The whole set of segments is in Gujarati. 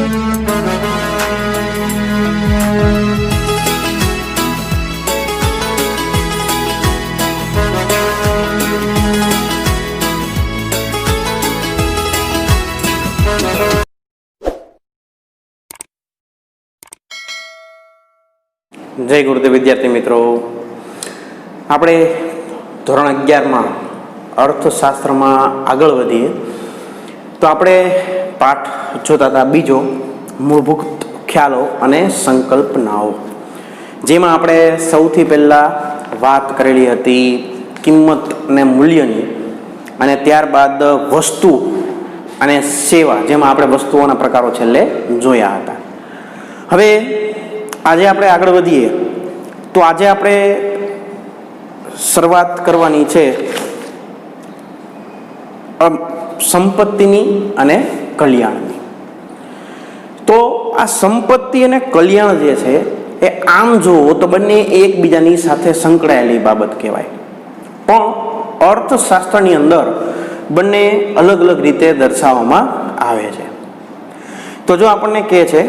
जय गुरुदेव विद्यार्थी मित्रों, આપણે ધોરણ 11 અર્થશાસ્ત્રમાં આગળ વધીએ તો આપણે પાઠ જોતા હતા બીજો, મૂળભૂત ખ્યાલો અને સંકલ્પનાઓ, જેમાં આપણે સૌથી પહેલા વાત કરેલી હતી કિંમત અને મૂલ્યની, અને ત્યારબાદ વસ્તુ અને સેવા, જેમાં આપણે વસ્તુઓના પ્રકારો છેલ્લે જોયા હતા. હવે આજે આપણે આગળ વધીએ તો આજે આપણે શરૂઆત કરવાની છે સંપત્તિની અને કલ્યાણની. તો આ સંપત્તિ અને કલ્યાણ જે છે એ આમ જુઓ તો બંને એકબીજાની સાથે સંકળાયેલી બાબત કહેવાય, પણ અર્થશાસ્ત્રની અંદર બંને અલગ અલગ રીતે દર્શાવવામાં આવે છે. તો જો આપણને કહે છે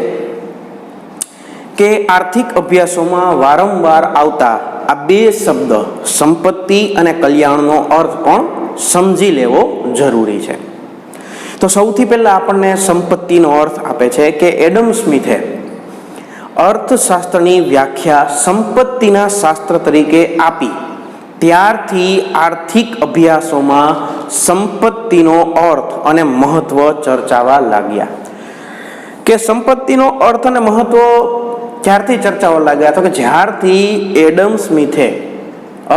કે આર્થિક અભ્યાસોમાં વારંવાર આવતા આ બે શબ્દ સંપત્તિ અને કલ્યાણનો અર્થ પણ સમજી લેવો જરૂરી છે. તો સૌથી પહેલા આપણને સંપત્તિનો અર્થ આપે છે કે એડમ સ્મિથે અર્થશાસ્ત્રની વ્યાખ્યા સંપત્તિના શાસ્ત્ર તરીકે આપી ત્યારથી આર્થિક અભ્યાસોમાં સંપત્તિનો અર્થ અને મહત્વ ચર્ચાવા લાગ્યા. કે સંપત્તિનો અર્થ અને મહત્વ ક્યારથી ચર્ચાવા લાગ્યા? તો કે જ્યારથી એડમ સ્મિથે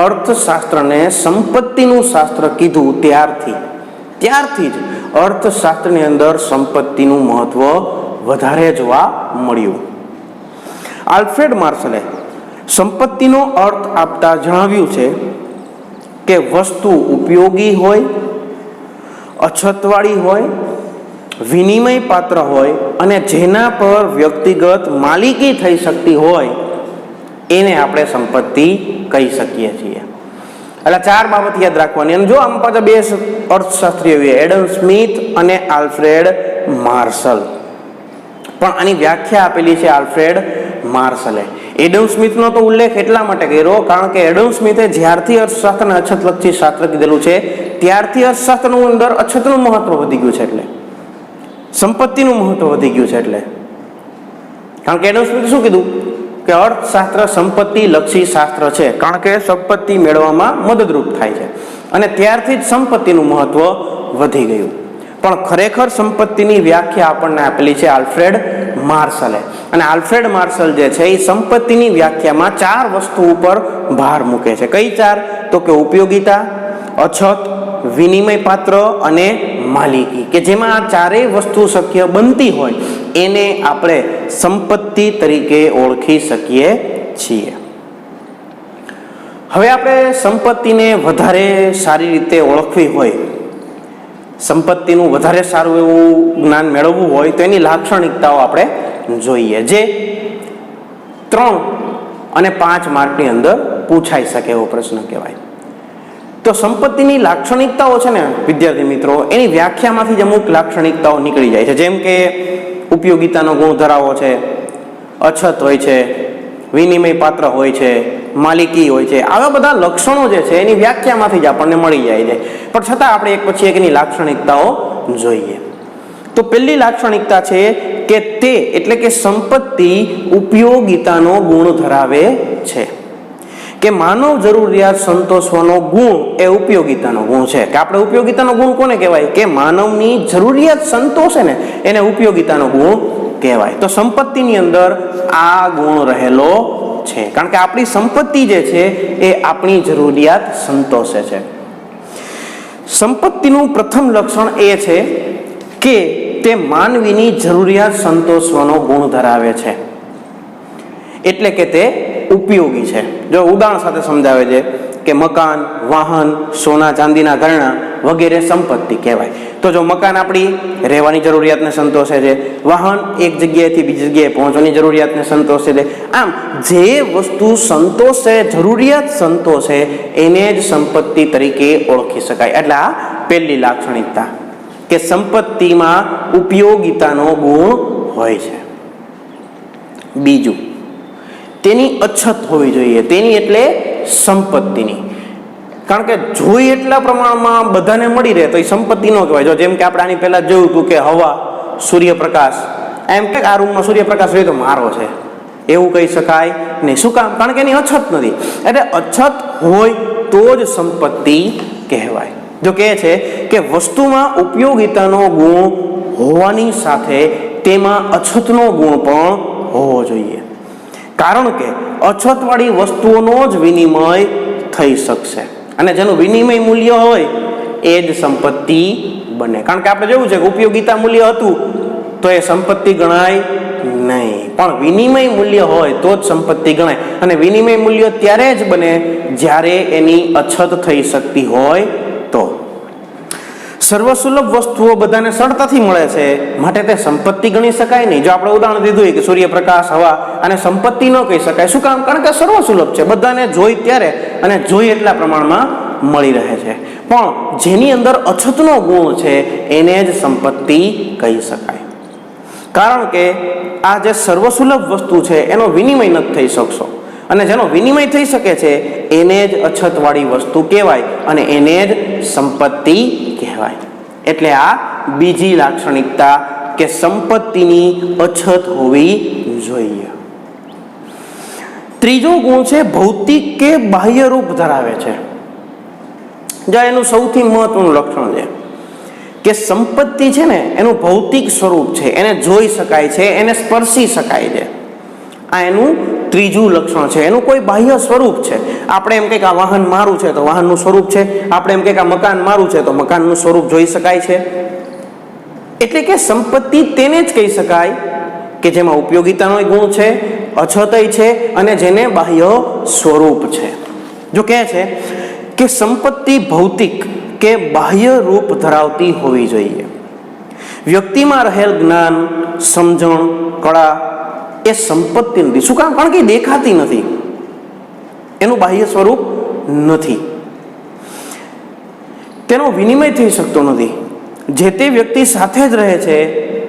અર્થશાસ્ત્રને સંપત્તિનું શાસ્ત્ર કીધું ત્યારથી જ અર્થશાસ્ત્રની અંદર સંપત્તિનું મહત્વ વધારે જોવા મળ્યું. આલ્ફ્રેડ માર્શલે સંપત્તિનો અર્થ આપતા જણાવ્યું છે કે વસ્તુ ઉપયોગી હોય, અછતવાળી હોય, વિનિમય પાત્ર હોય અને જેના પર વ્યક્તિગત માલિકી થઈ શકતી હોય એને આપણે સંપત્તિ કહી શકીએ છીએ. એટલે ચાર બાબત યાદ રાખવાની. અને જો આમ પાછા બે અર્થશાસ્ત્રીઓ એડમ સ્મિથ અને આલ્ફ્રેડ માર્શલ, પણ આની વ્યાખ્યા આપેલી છે આલ્ફ્રેડ માર્શલે. એડમ સ્મિથનો તો ઉલ્લેખ એટલા માટે કર્યો કારણ કે એડમ સ્મિથે જ્યારથી અર્થશાસ્ત્રને અછતલક્ષી શાસ્ત્ર કીધેલું છે ત્યારથી અર્થશાસ્ત્રનું અંદર અછતનું મહત્વ વધી ગયું છે, એટલે સંપત્તિનું મહત્વ વધી ગયું છે. એટલે કારણ કે એડમ સ્મિથે શું કીધું કે અર્થશાસ્ત્ર સંપત્તિ લક્ષી શાસ્ત્ર છે, કારણ કે સંપત્તિ મેળવવામાં મદદરૂપ થાય છે, અને ત્યારથી જ સંપત્તિનું મહત્વ વધી ગયું. પણ ખરેખર સંપત્તિની વ્યાખ્યા આપણને આપેલી છે આલ્ફ્રેડ માર્શલે. અને આલ્ફ્રેડ માર્શલ જે છે એ સંપત્તિની વ્યાખ્યામાં ચાર વસ્તુ ઉપર ભાર મૂકે છે. કઈ ચાર? તો કે ઉપયોગિતા, અછત, વિનિમય પાત્ર અને માલિકી, કે જેમાં આ ચારેય વસ્તુ શક્ય બનતી હોય એને આપણે સંપત્તિ તરીકે ઓળખી શકીએ છીએ. હવે આપણે સંપત્તિને વધારે સારી રીતે ઓળખવી હોય, સંપત્તિનું વધારે સારું એવું જ્ઞાન મેળવવું હોય તો એની લાક્ષણિકતાઓ આપણે જોઈએ, જે 3 અને 5 માર્કની અંદર પૂછાઈ શકે એવો પ્રશ્ન કહેવાય. તો સંપત્તિની લાક્ષણિકતાઓ છે ને વિદ્યાર્થી મિત્રો, એની વ્યાખ્યામાંથી જ અમુક લાક્ષણિકતાઓ નીકળી જાય છે. જેમ કે ઉપયોગિતાનો ગુણ ધરાવો છે, અછત હોય છે, વિનિમય પાત્ર હોય છે, માલિકી હોય છે. આવા બધા લક્ષણો જે છે એની વ્યાખ્યામાંથી જ આપણને મળી જાય છે. પણ છતાં આપણે એક પછી એક એની લાક્ષણિકતાઓ જોઈએ. તો પહેલી લાક્ષણિકતા છે કે તે એટલે કે સંપત્તિ ઉપયોગિતાનો ગુણ ધરાવે છે. કે માનવ જરૂરિયાત સંતોષવાનો ગુણ એ ઉપયોગિતાનો ગુણ છે. કે આપણે ઉપયોગિતાનો ગુણ કોને કહેવાય? કે માનવની જરૂરિયાત સંતોષે ને એને ઉપયોગિતાનો ગુણ કહેવાય. તો સંપત્તિની અંદર આ ગુણ રહેલો છે, કારણ કે આપણી સંપત્તિ જે છે એ આપણી જરૂરિયાત સંતોષે છે. સંપત્તિનું પ્રથમ લક્ષણ એ છે કે તે માનવીની જરૂરિયાત સંતોષવાનો ગુણ ધરાવે છે, એટલે કે તે ઉપયોગી છે. જો ઉદાહરણ સાથે સમજાવે છે કે મકાન, વાહન, સોના ચાંદીના ઘરેણાં વગેરે સંપત્તિ કહેવાય. તો જો મકાન આપણી રહેવાની જરૂરિયાતને સંતોષે છે, વાહન એક જગ્યાએથી બીજી જગ્યાએ પહોંચવાની જરૂરિયાતને સંતોષે છે. આમ જે વસ્તુ સંતોષે, જરૂરિયાત સંતોષે એને જ સંપત્તિ તરીકે ઓળખી શકાય. એટલે આ પહેલી લાક્ષણિકતા કે સંપત્તિમાં ઉપયોગિતાનો ગુણ હોય છે. બીજું, તેની અછત હોવી જોઈએ. તેની એટલે સંપત્તિની. કારણ કે જોઈએ એટલા પ્રમાણમાં બધાને મળી રહે તો એ સંપત્તિ ન કહેવાય. જો જેમ કે આપણે આની પહેલા જોયું હતું કે હવા, સૂર્યપ્રકાશ, એમ કે આ રૂમમાં સૂર્યપ્રકાશ હોય તો મારો છે એવું કહી શકાય નહીં. શું કામ? કારણ કે એની અછત નથી. એટલે અછત હોય તો જ સંપત્તિ કહેવાય. જો કહે છે કે વસ્તુમાં ઉપયોગિતાનો ગુણ હોવાની સાથે તેમાં અછતનો ગુણ પણ હોવો જોઈએ. કારણ કે અછતવાળી વસ્તુઓનો જ વિનિમય થઈ શકશે અને જેનું વિનિમય મૂલ્ય હોય એ જ સંપત્તિ બને. કારણ કે આપણે જોયું છે કે ઉપયોગિતા મૂલ્ય હતું તો એ સંપત્તિ ગણાય નહીં, પણ વિનિમય મૂલ્ય હોય તો જ સંપત્તિ ગણાય. અને વિનિમય મૂલ્ય ત્યારે જ બને જ્યારે એની અછત થઈ શકતી હોય તો. સર્વસુલભ વસ્તુઓ બધાને સરળતાથી મળે છે માટે તે સંપત્તિ ગણી શકાય નહીં. જો આપણે ઉદાહરણ દીધું હોય કે સૂર્યપ્રકાશ, હવા, અને સંપત્તિ ન કહી શકાય. શું કામ? કારણ કે સર્વસુલભ છે, બધાને જોઈ ત્યારે અને જોઈ એટલા પ્રમાણમાં મળી રહે છે. પણ જેની અંદર અછતનો ગુણ છે એને જ સંપત્તિ કહી શકાય. કારણ કે આ જે સર્વસુલભ વસ્તુ છે એનો વિનિમય નથી થઈ શકશો અને જેનો વિનિમય થઈ શકે છે એને જ અછતવાળી વસ્તુ કહેવાય અને એને જ સંપત્તિ કહેવાય. એટલે આ બીજી લાક્ષણિકતા કે સંપત્તિની અછત હોવી જોઈએ. ત્રીજો ગુણ છે ભૌતિક કે બાહ્ય રૂપ ધરાવે છે. જ્યાં એનું સૌથી મહત્વનું લક્ષણ છે કે સંપત્તિ છે ને એનું ભૌતિક સ્વરૂપ છે, એને જોઈ શકાય છે, એને સ્પર્શી શકાય છે. આ એનું ત્રીજું લક્ષણ છે. એનું કોઈ બાહ્ય સ્વરૂપ છે. આપણે એમ કંઈક આ વાહન મારું છે તો વાહનનું સ્વરૂપ છે, આપણે એમ કંઈક આ મકાન મારું છે તો મકાનનું સ્વરૂપ જોઈ શકાય છે. એટલે કે સંપત્તિ તેને જ કહી શકાય કે જેમાં ઉપયોગિતાનો ગુણ છે, અછતય છે અને જેને બાહ્ય સ્વરૂપ છે. જો કહે છે કે સંપત્તિ ભૌતિક કે બાહ્ય રૂપ ધરાવતી હોવી જોઈએ. વ્યક્તિમાં રહેલ જ્ઞાન, સમજણ, કળા એ સંપત્તિ નથી. શું કામ? કારણ કે દેખાતી નથી, એનું બાહ્ય સ્વરૂપ નથી, તેનો વિનિમય થઈ શકતો નથી. જે તે વ્યક્તિ સાથે જ રહે છે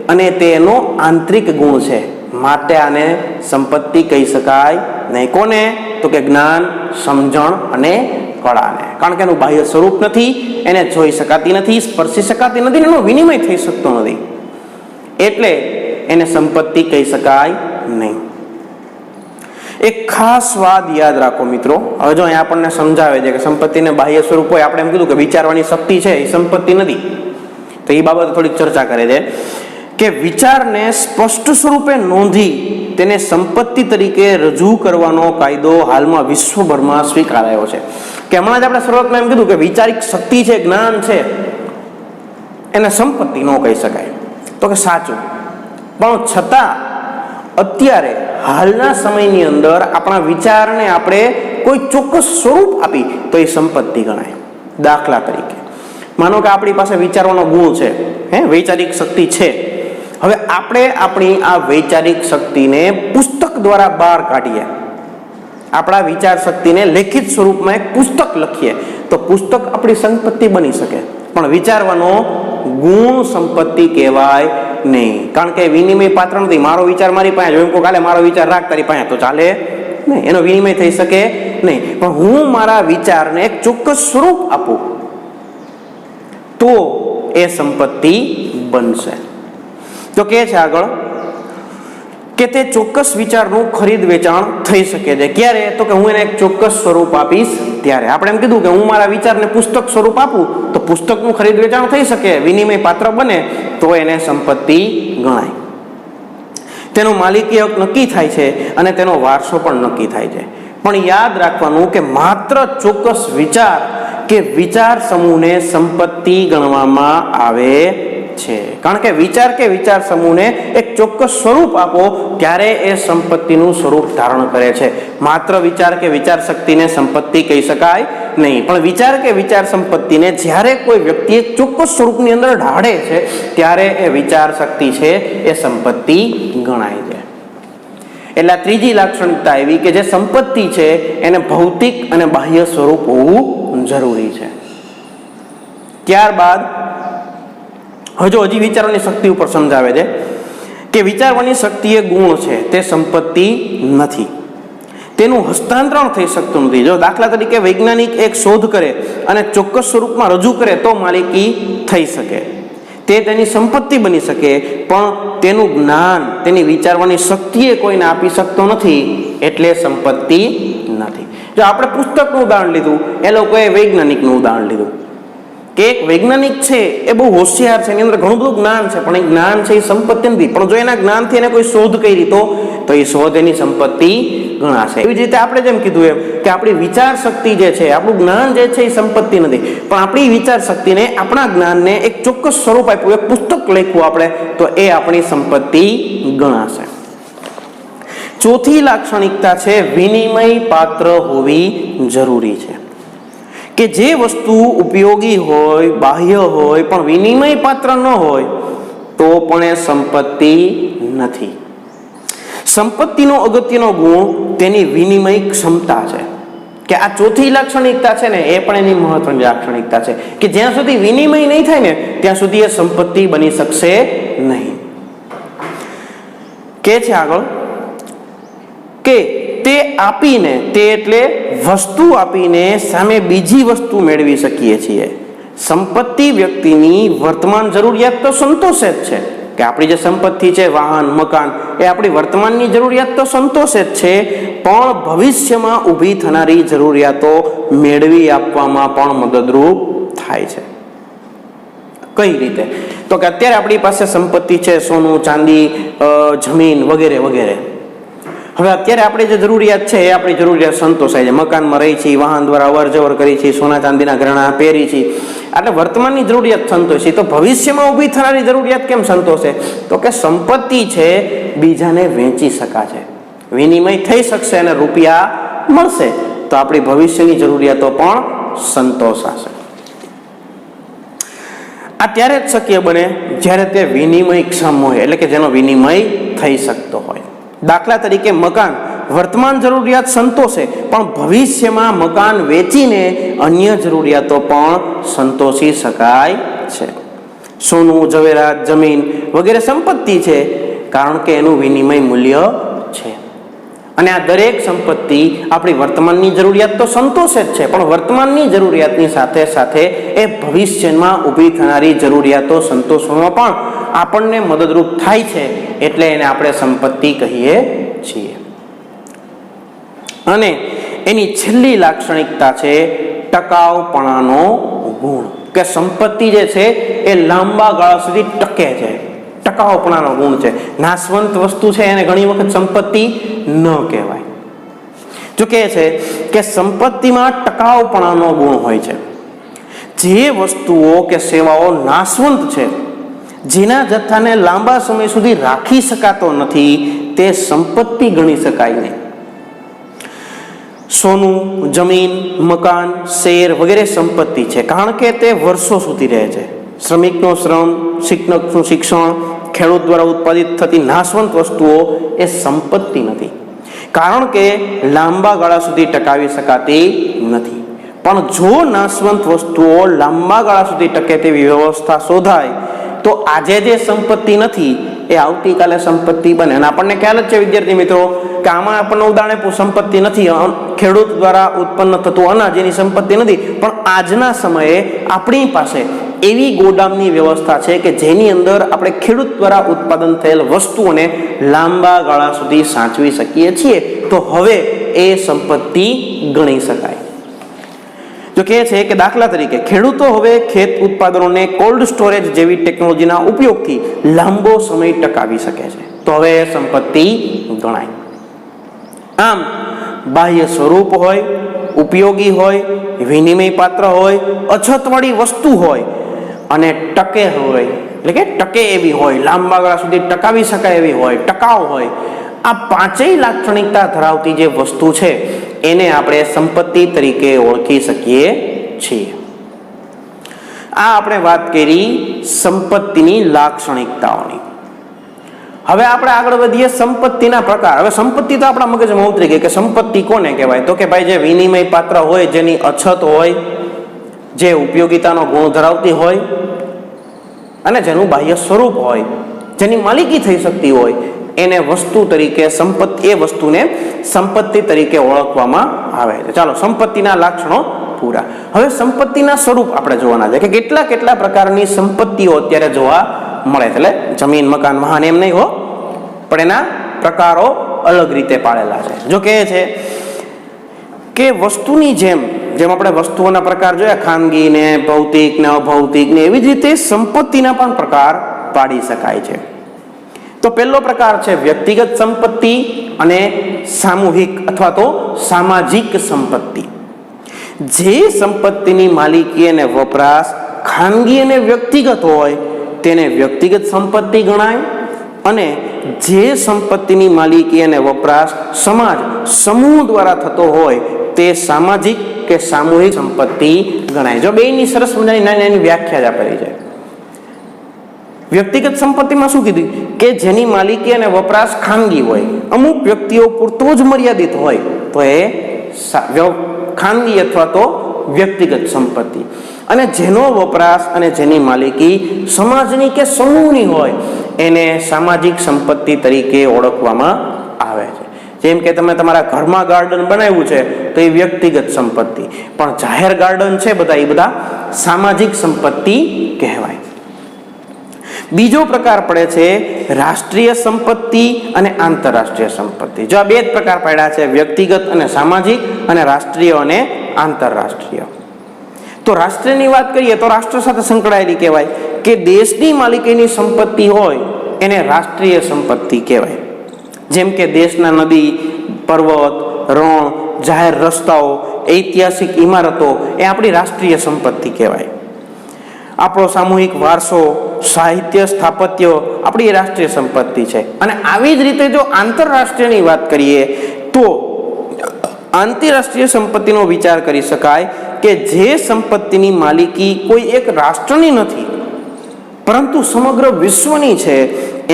અને તેનો આંતરિક ગુણ છે માટે આને સંપત્તિ કહી શકાય નહીં. કોને? તો કે જ્ઞાન, સમજણ અને કળાને. કારણ કે એનું બાહ્ય સ્વરૂપ નથી, એને જોઈ શકાતી નથી, સ્પર્શી શકાતી નથી, એનો વિનિમય થઈ શકતો નથી, એટલે એને સંપત્તિ કહી શકાય નહીં. એક ખાસ વાત યાદ રાખો મિત્રો. હવે જો અહીંયા આપણને સમજાવે છે કે સંપત્તિને બાહ્ય સ્વરૂપ હોય. આપણે એમ કીધું કે વિચારવાની શક્તિ છે એ સંપત્તિ નથી, તો એ બાબતે થોડીક ચર્ચા કરે છે કે વિચારને સ્પષ્ટ સ્વરૂપે નોંધી તેને સંપત્તિ તરીકે રજૂ કરવાનો કાયદો હાલમાં વિશ્વભરમાં સ્વીકારાયો છે. કે હમણાં જ આપણે શરૂઆતમાં એમ કીધું કે વિચારિક શક્તિ છે, જ્ઞાન છે, એને સંપત્તિ ન કહી શકાય. તો કે સાચું, પણ છતાં અત્યારે હાલના સમયની અંદર આપણા વિચારને આપણે કોઈ ચોક્કસ સ્વરૂપ આપી તો એ સંપત્તિ ગણાય. દાખલા તરીકે માનો કે આપણી પાસે વિચારવાનો ગુણ છે, વૈચારિક શક્તિ છે. હવે આપણે આપણી આ વૈચારિક શક્તિને પુસ્તક દ્વારા બહાર કાઢીએ, આપણા વિચાર શક્તિને લેખિત સ્વરૂપમાં એક પુસ્તક લખીએ તો પુસ્તક આપણી સંપત્તિ બની શકે, પણ વિચારવાનો ગુણ સંપત્તિ કહેવાય નહીં. કારણ કે વિનિમય પાત્ર નથી. મારો વિચાર મારી પાસે જો એમ કહું કાલે મારો વિચાર રાખ તારી પાસે, તો ચાલે નહીં, એનો વિનિમય થઈ શકે નહીં. પણ હું મારા વિચારને એક ચોક્કસ સ્વરૂપ આપું તો એ સંપત્તિ બનશે. તો કહે છે આગળ કે તે ચોક્કસ વિચારનું ખરીદ વેચાણ થઈ શકે છે. ક્યારે? તો કે હું એને એક ચોક્કસ સ્વરૂપ આપીશ ત્યારે. આપણે એમ કીધું કે હું મારા વિચારને પુસ્તક સ્વરૂપ આપું તો પુસ્તકનું ખરીદ વેચાણ થઈ શકે, વિનિમય પાત્ર બને તો એને સંપત્તિ ગણાય. તેનો માલિકી હક નક્કી થાય છે અને તેનો વારસો પણ નક્કી થાય છે. પણ યાદ રાખવાનું કે માત્ર ચોક્કસ વિચાર કે વિચાર સમૂહને સંપત્તિ ગણવામાં આવે છે. કારણ કે વિચાર કે વિચાર સમૂહને એક ચોક્કસ સ્વરૂપ આપો ત્યારે એ સંપત્તિનું સ્વરૂપ ધારણ કરે છે. માત્ર વિચાર કે વિચાર શક્તિને સંપત્તિ કહી શકાય નહીં, પણ વિચાર કે વિચાર સંપત્તિને જ્યારે કોઈ વ્યક્તિ એક ચોક્કસ સ્વરૂપની અંદર ઢાળે છે ત્યારે એ વિચાર શક્તિ છે એ સંપત્તિ ગણાય છે. એટલે ત્રીજી લાક્ષણિકતા એવી કે જે સંપત્તિ છે એને ભૌતિક અને બાહ્ય સ્વરૂપ હોવું જરૂરી છે. ત્યારબાદ હજી વિચારોની શક્તિ ઉપર સમજાવે છે કે વિચારવાની શક્તિ એ ગુણ છે, તે સંપત્તિ નથી. તેનું હસ્તાંતરણ થઈ શકતું નથી. જો દાખલા તરીકે વૈજ્ઞાનિક એક શોધ કરે અને ચોક્કસ સ્વરૂપમાં રજૂ કરે તો માલિકી થઈ શકે, તે તેની સંપત્તિ બની શકે, પણ તેનું જ્ઞાન, તેની વિચારવાની શક્તિ એ કોઈને આપી શકતો નથી, એટલે સંપત્તિ નથી. જો આપણે પુસ્તકનું ઉદાહરણ લીધું, એ લોકોએ વૈજ્ઞાનિકનું ઉદાહરણ લીધું કે એક વૈજ્ઞાનિક છે એ બહુ હોશિયાર છે, એની અંદર ઘણું બધું જ્ઞાન છે, પણ એ જ્ઞાન છે એ સંપત્તિ નથી. પણ જો એના જ્ઞાનથી એને કોઈ શોધ કરી તો એ શોધ એની સંપત્તિ ગણાશે. એવી જ રીતે આપણે જેમ કીધું એમ કે આપણી વિચાર શક્તિ જે છે, આપણું જ્ઞાન જે છે એ સંપત્તિ નથી, પણ આપણી વિચાર શક્તિને, આપણા જ્ઞાનને એક ચોક્કસ સ્વરૂપ આપ્યું, એક પુસ્તક લખ્યું આપણે, તો એ આપણી સંપત્તિ ગણાશે. ચોથી લાક્ષણિકતા છે વિનિમય પાત્ર હોવી જરૂરી છે. કે જે વસ્તુ ઉપયોગી હોય, બાહ્ય હોય, પણ વિનિમય પાત્ર ન હોય તો પણ એ સંપત્તિ નથી. સંપત્તિનો અગત્યનો ગુણ તેની વિનિમય ક્ષમતા છે. કે આ ચોથી લાક્ષણિકતા છે ને, એ પણ એની મહત્વની લાક્ષણિકતા છે કે જ્યાં સુધી વિનિમય નહીં થાય ને ત્યાં સુધી એ સંપત્તિ બની શકશે નહીં. કે છે આગળ કે તે આપીને, તે એટલે વસ્તુ આપીને સામે બીજી વસ્તુ મેળવી શકીએ છીએ. સંપત્તિ વ્યક્તિની વર્તમાન જરૂરિયાત તો સંતોષે જ છે, કે આપણી જે સંપત્તિ છે, વાહન, મકાન, એ આપણી વર્તમાનની જરૂરિયાત તો સંતોષે જ છે, પણ ભવિષ્યમાં ઊભી થનારી જરૂરિયાતો મેળવી આપવામાં પણ મદદરૂપ થાય છે. કઈ રીતે? તો કે અત્યારે આપણી પાસે સંપત્તિ છે, સોનું, ચાંદી, જમીન વગેરે વગેરે. હવે અત્યારે આપણી જે જરૂરિયાત છે એ આપણી જરૂરિયાત સંતોષાય છે. મકાનમાં રહી છીએ, વાહન દ્વારા અવર જવર કરી છીએ, સોના ચાંદીના ઘરેણાં પહેરી છીએ, એટલે વર્તમાનની જરૂરિયાત સંતોષી. તો ભવિષ્યમાં ઊભી થનારી જરૂરિયાત કેમ સંતોષે? તો કે સંપત્તિ છે બીજાને વેચી શકાશે, વિનિમય થઈ શકશે અને રૂપિયા મળશે, તો આપણી ભવિષ્યની જરૂરિયાતો પણ સંતોષાશે. આ ત્યારે જ શક્ય બને જ્યારે તે વિનિમયક્ષમ હોય, એટલે કે જેનો વિનિમય થઈ શકતો હોય. દાખલા તરીકે મકાન વર્તમાન જરૂરિયાત સંતોષે, પણ ભવિષ્યમાં મકાન વેચીને અન્ય જરૂરિયાતો પણ સંતોષી શકાય છે. સોનું, ઝવેરાત, જમીન વગેરે સંપત્તિ છે કારણ કે એનું વિનિમય મૂલ્ય છે. અને આ દરેક સંપત્તિ આપણી વર્તમાનની જરૂરિયાત તો સંતોષે જ છે, પણ વર્તમાનની જરૂરિયાતની સાથે સાથે એ ભવિષ્યમાં ઊભી થનારી જરૂરિયાતો સંતોષવામાં પણ આપણને મદદરૂપ થાય છે, એટલે એને આપણે સંપત્તિ કહીએ છીએ. અને એની છેલ્લી લાક્ષણિકતા છે ટકાઉપણાનો ગુણ, કે સંપત્તિ જે છે એ લાંબા ગાળા સુધી ટકે છે. ટકાઉપણાનો ગુણ છે. નાશવંત વસ્તુ છે એને ઘણી વખત સંપત્તિ ન કહેવાય. જો કહે છે કે સંપત્તિમાં ટકાઉપણાનો ગુણ હોય છે. જે વસ્તુઓ કે સેવાઓ નાશવંત છે, જેના જથ્થાને લાંબા સમય સુધી રાખી શકાતો નથી, તે સંપત્તિ ગણી શકાય નહીં. સોનું, જમીન, મકાન, શેર વગેરે સંપત્તિ છે કારણ કે તે વર્ષો સુધી રહે છે. શ્રમિકનો શ્રમ, શિક્ષકનું શિક્ષણ, ખેડૂત દ્વારા ઉત્પાદિત થતી નાશવંત વસ્તુઓ એ સંપત્તિ નથી, કારણ કે લાંબા ગાળા સુધી ટકાવી શકાતી નથી. પણ જો નાશવંત વસ્તુઓ લાંબા ગાળા સુધી ટકે તેવી વ્યવસ્થા શોધાય તો આજે જે સંપત્તિ નથી એ આવતીકાલે સંપત્તિ બને. અને આપણને ખ્યાલ જ છે વિદ્યાર્થી મિત્રો કે આમાં આપણને ઉદાહરણ આપ્યું, સંપત્તિ નથી, ખેડૂત દ્વારા ઉત્પન્ન થતું અનાજ એની સંપત્તિ નથી, પણ આજના સમયે આપણી પાસે એવી ગોદામની વ્યવસ્થા છે કે જેની અંદર આપણે ખેડૂત દ્વારા ઉત્પાદન થયેલ વસ્તુઓને લાંબા ગાળા સુધી સાચવી શકીએ છીએ, તો હવે એ સંપત્તિ ગણી શકાય. જો કહે છે કે દાખલા તરીકે ખેડૂતો હવે ખેત ઉત્પાદનોને કોલ્ડ સ્ટોરેજ જેવી ટેકનોલોજીના ઉપયોગથી લાંબો સમય ટકાવી શકે છે, તો હવે એ સંપત્તિ ગણાય. આમ બાહ્ય સ્વરૂપ હોય, ઉપયોગી હોય, વિનિમય પાત્ર હોય, અછતવાળી વસ્તુ હોય અને ટકે હોય, એટલે કે ટકે એવી હોય, લાંબા ગાળા સુધી ટકાવી શકાય એવી હોય, ટકાઉ હોય, આ પાંચેય લાક્ષણિકતા ધરાવતી જે વસ્તુ છે એને આપણે સંપત્તિ તરીકે ઓળખી શકીએ છીએ. આ આપણે વાત કરી સંપત્તિની લાક્ષણિકતાઓની. હવે આપણે આગળ વધીએ સંપત્તિના પ્રકાર. હવે સંપત્તિ તો આપણા મગજમાં ઉતરી ગઈ કે સંપત્તિ કોને કહેવાય? તો કે ભાઈ જે વિનિમય પાત્ર હોય, જેની અછત હોય, જે ઉપયોગિતાનો ગુણ ધરાવતી હોય અને જેનું બાહ્ય સ્વરૂપ હોય, જેની માલિકી થઈ શકતી હોય એને વસ્તુ તરીકે સંપત્તિ, એ વસ્તુને સંપત્તિ તરીકે ઓળખવામાં આવે છે. ચાલો, સંપત્તિના લક્ષણો પૂરા. હવે સંપત્તિના સ્વરૂપ આપણે જોવાના છે કે કેટલા કેટલા પ્રકારની સંપત્તિઓ અત્યારે જોવા મળે છે. એટલે જમીન, મકાન, વાહન એમ નહીં હો, પણ એના પ્રકારો અલગ રીતે પાડેલા છે. જો કહે છે કે વસ્તુની જેમ આપણે વસ્તુઓના પ્રકાર જોયા, ખાનગી ને ભૌતિક ને અભૌતિક ને, એવી જ રીતે સંપત્તિના પણ પ્રકાર પાડી શકાય છે. તો પહેલો પ્રકાર છે વ્યક્તિગત સંપત્તિ અને સામૂહિક અથવા તો સામાજિક સંપત્તિ. જે સંપત્તિની માલિકી અને વપરાશ ખાનગી અને વ્યક્તિગત હોય તેને વ્યક્તિગત સંપત્તિ ગણાય, અને જે સંપત્તિની માલિકી અને વપરાશ સમાજ, સમૂહ દ્વારા થતો હોય તે સામાજિક કે સામૂહિક સંપત્તિ ગણાય. જો બેની સરસ મજાની નાની નાની વ્યાખ્યા જ આપેલી છે. વ્યક્તિગત સંપત્તિમાં શું કીધું કે જેની માલિકી અને વપરાશ ખાનગી હોય, અમુક વ્યક્તિઓ પૂરતો જ મર્યાદિત હોય, તો એ ખાનગી અથવા તો વ્યક્તિગત સંપત્તિ. અને જેનો વપરાશ અને જેની માલિકી સમાજની કે સમૂહની હોય એને સામાજિક સંપત્તિ તરીકે ઓળખવામાં આવે છે. જેમ કે તમે તમારા ઘરમાં ગાર્ડન બનાવ્યું છે તો એ વ્યક્તિગત સંપત્તિ, પણ જાહેર ગાર્ડન છે બધા, એ બધા સામાજિક સંપત્તિ કહેવાય. બીજો પ્રકાર પડે છે રાષ્ટ્રીય સંપત્તિ અને આંતરરાષ્ટ્રીય સંપત્તિ. જો આ બે જ પ્રકાર પડ્યા છે, વ્યક્તિગત અને સામાજિક, અને રાષ્ટ્રીય અને આંતરરાષ્ટ્રીય. તો રાષ્ટ્રની વાત કરીએ તો રાષ્ટ્ર સાથે સંકળાયેલી કહેવાય કે દેશની માલિકીની સંપત્તિ હોય એને રાષ્ટ્રીય સંપત્તિ કહેવાય. જેમ કે દેશના નદી, પર્વત, રણ, જાહેર રસ્તાઓ, ઐતિહાસિક ઇમારતો એ આપણી રાષ્ટ્રીય સંપત્તિ કહેવાય. આપણો સામૂહિક વારસો, સાહિત્ય, સ્થાપત્ય આપણી રાષ્ટ્રીય સંપત્તિ છે. અને આવી જ રીતે જો આંતરરાષ્ટ્રીયની વાત કરીએ તો આંતરરાષ્ટ્રીય સંપત્તિનો વિચાર કરી શકાય કે જે સંપત્તિની માલિકી કોઈ એક રાષ્ટ્રની નથી પરંતુ સમગ્ર વિશ્વની છે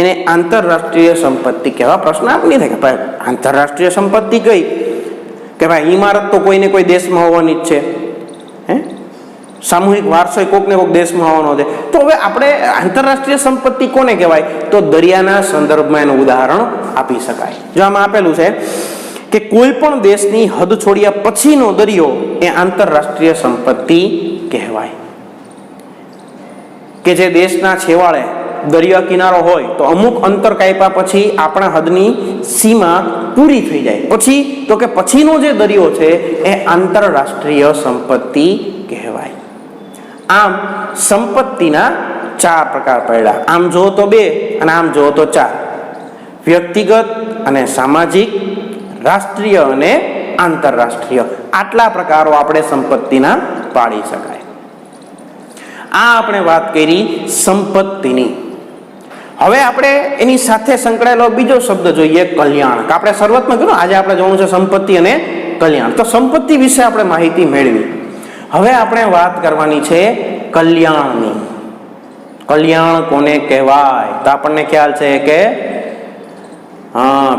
એને આંતરરાષ્ટ્રીય સંપત્તિ કહેવા. પ્રશ્ન આપ નહીં થાય કે ભાઈ આંતરરાષ્ટ્રીય સંપત્તિ કઈ, કે ભાઈ ઇમારત તો કોઈને કોઈ દેશમાં હોવાની જ છે, સામૂહિક વારસો કોઈક ને કોઈક દેશમાં હોવાનો છે. તો હવે આપણે આંતરરાષ્ટ્રીય સંપત્તિ કોને કહેવાય? તો દરિયાના સંદર્ભમાં એનું ઉદાહરણ આપી શકાય. જો આમાં આપેલું છે કે કોઈ પણ દેશની હદ છોડ્યા પછીનો દરિયો એ આંતરરાષ્ટ્રીય સંપત્તિ કહેવાય. કે જે દેશના છેવાડે દરિયા કિનારો હોય તો અમુક અંતર કાપ્યા પછી આપણા હદની સીમા પૂરી થઈ જાય પછી, તો કે પછીનો જે દરિયો છે એ આંતરરાષ્ટ્રીય સંપત્તિ કહેવાય. આમ સંપત્તિના ચાર પ્રકાર પડ્યા. આમ જો તો બે અને આમ જો તો ચાર: વ્યક્તિગત અને સામાજિક, રાષ્ટ્રીય અને આંતરરાષ્ટ્રીય. આટલા પ્રકારો આપણે સંપત્તિના પાડી શકાય. આ આપણે વાત કરી સંપત્તિની. હવે આપણે એની સાથે સંકળાયેલો બીજો શબ્દ જોઈએ, કલ્યાણ. આપણે શરૂઆતમાં કીધું આજે આપણે જોવાનું છે સંપત્તિ અને કલ્યાણ. તો સંપત્તિ વિશે આપણે માહિતી મેળવી. હવે આપણે વાત કરવાની છે કલ્યાણની. કલ્યાણ કોને કહેવાય? તો આપણને ખ્યાલ છે કે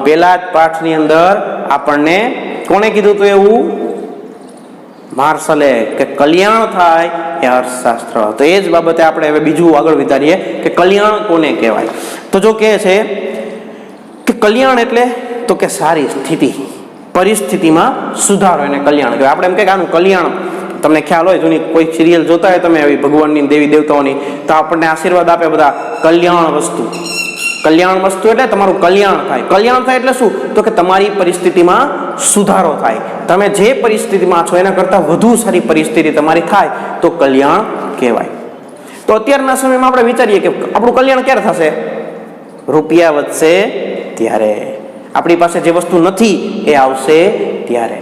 પેલા જ પાઠની અંદર આપણને કોને કીધું હતું એવું? માર્શલે, કે કલ્યાણ થાય એ અર્થશાસ્ત્ર. તો એ જ બાબતે આપણે હવે બીજું આગળ વધારીએ કે કલ્યાણ કોને કહેવાય. તો જો કહે છે કે કલ્યાણ એટલે તો કે સારી સ્થિતિ, પરિસ્થિતિમાં સુધારો, એને કલ્યાણ કહેવાય. આપણે એમ કે આનું કલ્યાણ તમને ખ્યાલ હોય, જૂની કોઈ સિરિયલ જોતા હોય તમે આવી ભગવાનની, દેવી દેવતાઓની, તો આપણને આશીર્વાદ આપે બધા, કલ્યાણ વસ્તુ. કલ્યાણ વસ્તુ એટલે તમારું કલ્યાણ થાય. કલ્યાણ થાય એટલે શું? તો કે તમારી પરિસ્થિતિમાં સુધારો થાય. તમે જે પરિસ્થિતિમાં છો એના કરતાં વધુ સારી પરિસ્થિતિ તમારી થાય તો કલ્યાણ કહેવાય. તો અત્યારના સમયમાં આપણે વિચારીએ કે આપણું કલ્યાણ ક્યારે થશે? રૂપિયા વધશે ત્યારે, આપણી પાસે જે વસ્તુ નથી એ આવશે ત્યારે.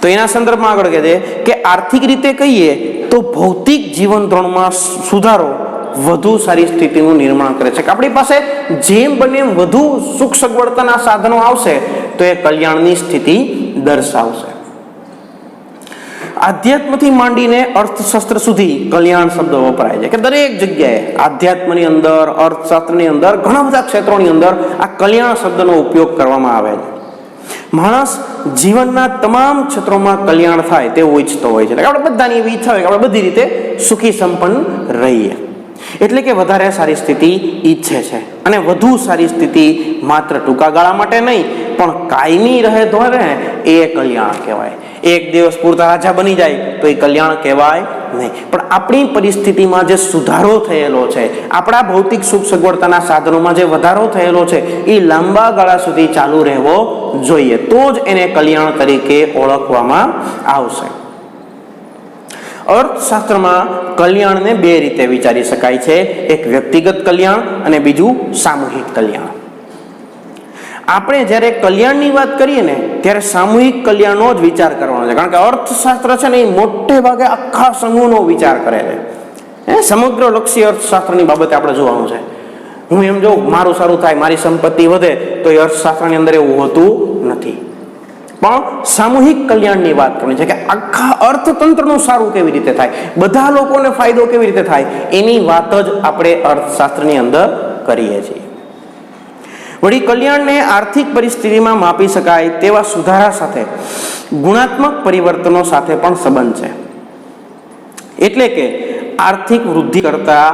તો એના સંદર્ભમાં આગળ કહે છે કે આર્થિક રીતે કહીએ તો ભૌતિક જીવન ધોરણમાં સુધારો વધુ સારી સ્થિતિનું નિર્માણ કરે છે. કે આપણી પાસે જેમ બને એમ વધુ સુખ સગવડતાના સાધનો આવશે તો એ કલ્યાણની સ્થિતિ દર્શાવશે. આધ્યાત્મથી માંડીને અર્થશાસ્ત્ર સુધી કલ્યાણ શબ્દ વપરાય છે. કે દરેક જગ્યાએ આધ્યાત્મની અંદર, અર્થશાસ્ત્રની અંદર, ઘણા બધા ક્ષેત્રોની અંદર આ કલ્યાણ શબ્દનો ઉપયોગ કરવામાં આવે છે. માણસ જીવનના તમામ ક્ષેત્રોમાં કલ્યાણ થાય તેવું ઈચ્છતો હોય છે. આપણે બધાની એવી ઈચ્છા હોય કે આપણે બધી રીતે સુખી સંપન્ન રહીએ. એટલે કે વધારે સારી સ્થિતિ ઈચ્છે છે અને વધુ સારી સ્થિતિ માત્ર ટૂંકા ગાળા માટે નહીં પણ કાયમી રહે ધોરે એ કલ્યાણ કહેવાય. એક દિવસ પૂરતા રાજા બની જાય તો એ કલ્યાણ કહેવાય નહીં. પણ આપણી પરિસ્થિતિમાં જે સુધારો થયેલો છે, આપણા ભૌતિક સુખ સગવડતાના સાધનોમાં જે વધારો થયેલો છે એ લાંબા ગાળા સુધી ચાલુ રહેવો જોઈએ, તો જ એને કલ્યાણ તરીકે ઓળખવામાં આવશે. અર્થશાસ્ત્રમાં કલ્યાણને બે રીતે વિચારી શકાય છે, એક વ્યક્તિગત કલ્યાણ અને બીજું સામૂહિક કલ્યાણ. આપણે જ્યારે કલ્યાણની વાત કરીએ ને ત્યારે સામૂહિક કલ્યાણનો જ વિચાર કરવાનો છે, કારણ કે અર્થશાસ્ત્ર છે ને એ મોટે ભાગે આખા સમૂહનો વિચાર કરે છે. સમગ્ર લક્ષી અર્થશાસ્ત્રની બાબતે આપણે જોવાનું છે. હું એમ જો મારું સારું થાય, મારી સંપત્તિ વધે, તો એ અર્થશાસ્ત્રની અંદર એવું હોતું નથી. પણ સામૂહિક કલ્યાણની વાત કરવાની છે કે આખા અર્થતંત્રનું સારું કેવી રીતે થાય, બધા લોકોને ફાયદો કેવી રીતે થાય, એની વાત જ આપણે અર્થશાસ્ત્રની અંદર કરીએ છીએ. વળી કલ્યાણને આર્થિક પરિસ્થિતિમાં માપી શકાય તેવા સુધારા સાથે ગુણાત્મક પરિવર્તનો સાથે પણ સંબંધ છે. એટલે કે આર્થિક વૃદ્ધિ કરતા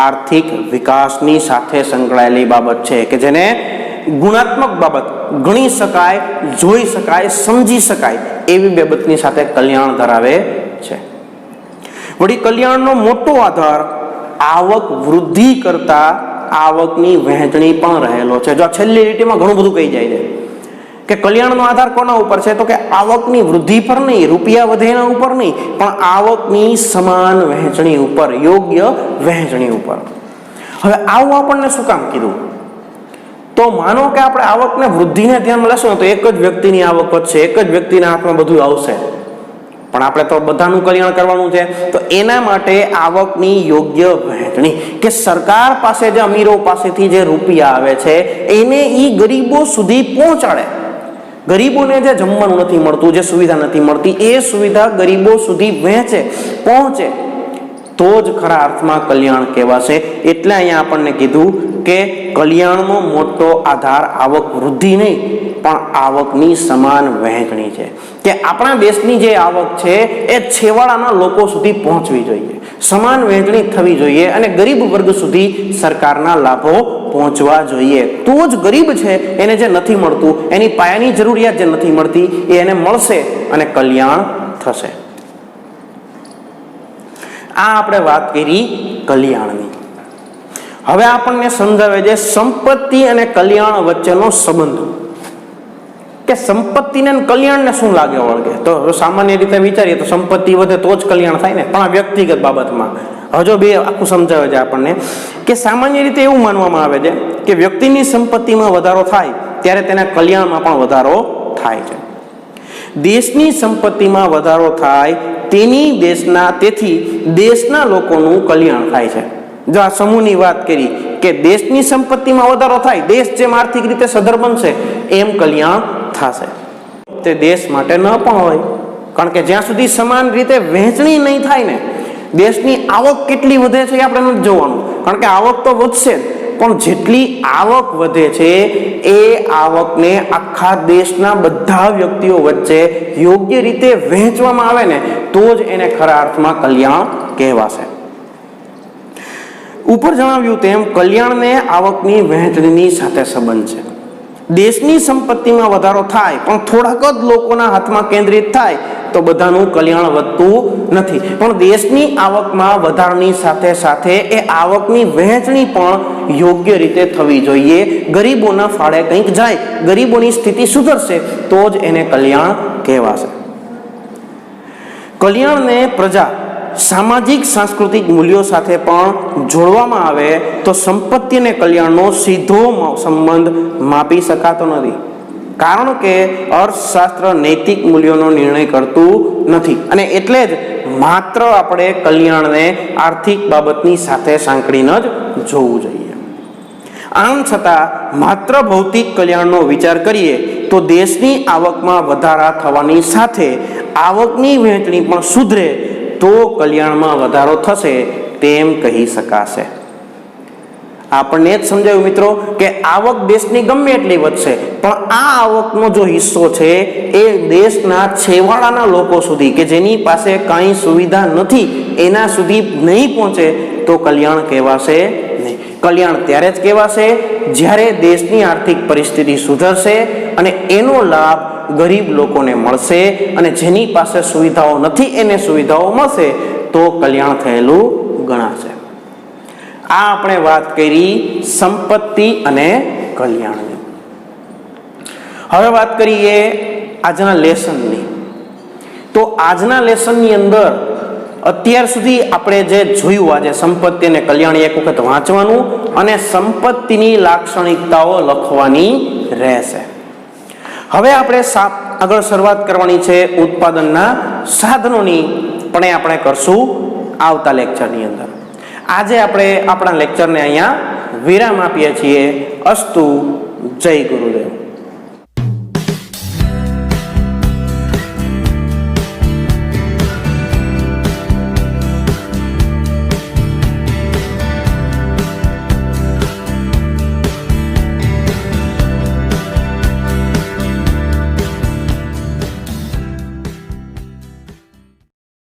આર્થિક વિકાસની સાથે સંકળાયેલી બાબત છે કે જેને ગુણાત્મક બાબત ગણી શકાય, જોઈ શકાય, સમજી શકાય એવી બાબતની સાથે કલ્યાણ ધરાવે છે. વળી કલ્યાણનો મોટો આધાર આવક વૃદ્ધિ કરતા આવકની વહેંચણી પણ રહેલો છે. જો આ છેલ્લી લીટીમાં ઘણું બધું કહી જાય છે કે કલ્યાણનો આધાર કોના ઉપર છે, તો કે આવકની વૃદ્ધિ પર નહીં, રૂપિયા વધે એના ઉપર નહીં, પણ આવકની સમાન વહેંચણી ઉપર, યોગ્ય વહેંચણી ઉપર. હવે આવું આપણને શું કામ કીધું? તો માનો કે આપણે આવકને વૃદ્ધિને ધ્યાનમાં લેશું તો એક જ વ્યક્તિની આવક વધશે, એક જ વ્યક્તિના હાથમાં બધું આવશે, પણ આપણે તો બધાનું કલ્યાણ કરવાનું છે. તો એના માટે આવકની યોગ્ય વહેંચણી, કે સરકાર પાસે જે અમીરો પાસેથી જે રૂપિયા આવે છે એને એ ગરીબો સુધી પહોંચાડે. ગરીબોને જે જમવાનું નથી મળતું, જે સુવિધા નથી મળતી, એ સુવિધા ગરીબો સુધી વહેંચે, પહોંચે, તો જ ખરા અર્થમાં કલ્યાણ કહેવાશે. એટલે અહીંયા આપણને કીધું કે કલ્યાણનો મોટો આધાર આવક વૃદ્ધિ નહીં પણ આવકની સમાન વહેંચણી છે. કે આપણા દેશની જે આવક છે એ છેવાડાના લોકો સુધી પહોંચવી જોઈએ, સમાન વહેંચણી થવી જોઈએ અને ગરીબ વર્ગ સુધી સરકારના લાભો પહોંચવા જોઈએ. તો જ ગરીબ છે એને જે નથી મળતું, એની પાયાની જરૂરિયાત જે નથી મળતી એ એને મળશે અને કલ્યાણ થશે. આ આપણે વાત કરી કલ્યાણની. હવે આપણને સમજાવે છે સંપત્તિ અને કલ્યાણ વચ્ચેનો સંબંધ, કે સંપત્તિને કલ્યાણને શું લાગે વળગે. તો સામાન્ય રીતે વિચારીએ તો સંપત્તિ વધે તો જ કલ્યાણ થાય ને, પણ આ વ્યક્તિગત બાબતમાં હજુ બે આખું સમજાવે છે આપણને કે સામાન્ય રીતે એવું માનવામાં આવે છે કે વ્યક્તિની સંપત્તિમાં વધારો થાય ત્યારે તેના કલ્યાણમાં પણ વધારો થાય છે. દેશની સંપત્તિમાં વધારો થાય તેથી દેશના લોકોનું કલ્યાણ થાય છે. જો આ સમૂહની વાત કરી કે દેશની સંપત્તિમાં વધારો થાય, દેશ જેમ આર્થિક રીતે સદ્ધર બનશે એમ કલ્યાણ થશે. તે દેશ માટે ન પણ હોય, કારણ કે જ્યાં સુધી સમાન રીતે વહેંચણી નહીં થાય ને, દેશની આવક કેટલી વધે છે એ આપણે નથી જોવાનું, કારણ કે આવક તો વધશે પણ જેટલી આવક વધે છે એ આવકને આખા દેશના બધા વ્યક્તિઓ વચ્ચે યોગ્ય રીતે વહેંચવામાં આવે ને તો જ એને ખરા અર્થમાં કલ્યાણ કહેવાશે. ઉપર જણાવ્યું તેમ કલ્યાણને આવકની વહેંચણીની સાથે સંબંધ છે. દેશની સંપત્તિમાં વધારો થાય પણ થોડાક જ લોકોના હાથમાં કેન્દ્રિત થાય તો બધાનું કલ્યાણ વધતું નથી. પણ દેશની આવકમાં વધારાની સાથે સાથે એ આવકની વહેંચણી પણ યોગ્ય રીતે થવી જોઈએ. ગરીબોના ફાળે કંઈક જાય, ગરીબોની સ્થિતિ સુધરશે તો જ એને કલ્યાણ કહેવાશે. કલ્યાણને પ્રજા સામાજિક સાંસ્કૃતિક મૂલ્યો સાથે પણ જોડવામાં આવે તો સંપત્તિ અને કલ્યાણનો સીધો સંબંધ માપી શકાતો નથી, કારણ કે અર્થશાસ્ત્ર નૈતિક મૂલ્યોનો નિર્ણય કરતું નથી અને એટલે જ માત્ર આપણે કલ્યાણને આર્થિક બાબતની સાથે સાંકળીને જ જોવું જોઈએ. આમ છતાં માત્ર ભૌતિક કલ્યાણનો વિચાર કરીએ તો દેશની આવકમાં વધારા થવાની સાથે આવકની વહેંચણી પણ સુધરે તો કલ્યાણમાં વધારો થશે તેમ કહી શકાશે. આપણને જ સમજાયું મિત્રો કે આવક દેશની ગમે એટલી વધશે પણ આ આવકનો જો હિસ્સો છે એ દેશના છેવાડાના લોકો સુધી, કે જેની પાસે કાંઈ સુવિધા નથી એના સુધી નહીં પહોંચે તો કલ્યાણ કહેવાશે નહીં. કલ્યાણ ત્યારે જ કહેવાશે જ્યારે દેશની આર્થિક પરિસ્થિતિ સુધરશે અને એનો લાભ ગરીબ લોકોને મળશે, અને જેની પાસે સુવિધાઓ નથી એને સુવિધાઓ મળશે તો કલ્યાણ થયેલું ગણાશે. આ આપણે વાત કરી સંપત્તિ અને કલ્યાણની. હવે વાત કરીએ આજના લેસનની. તો આજના લેસનની અંદર અત્યાર સુધી આપણે જે જોયું, આજે સંપત્તિ અને કલ્યાણ એક વખત વાંચવાનું અને સંપત્તિની લાક્ષણિકતાઓ લખવાની રહેશે. હવે આપણે આગળ શરૂઆત કરવાની છે ઉત્પાદનના સાધનોની, પણ એ આપણે કરશું આવતા લેક્ચરની અંદર. આજે આપણે આપણા લેક્ચરને અહીંયા વિરામ આપીએ છીએ. અસ્તુ. જય ગુરુદેવ.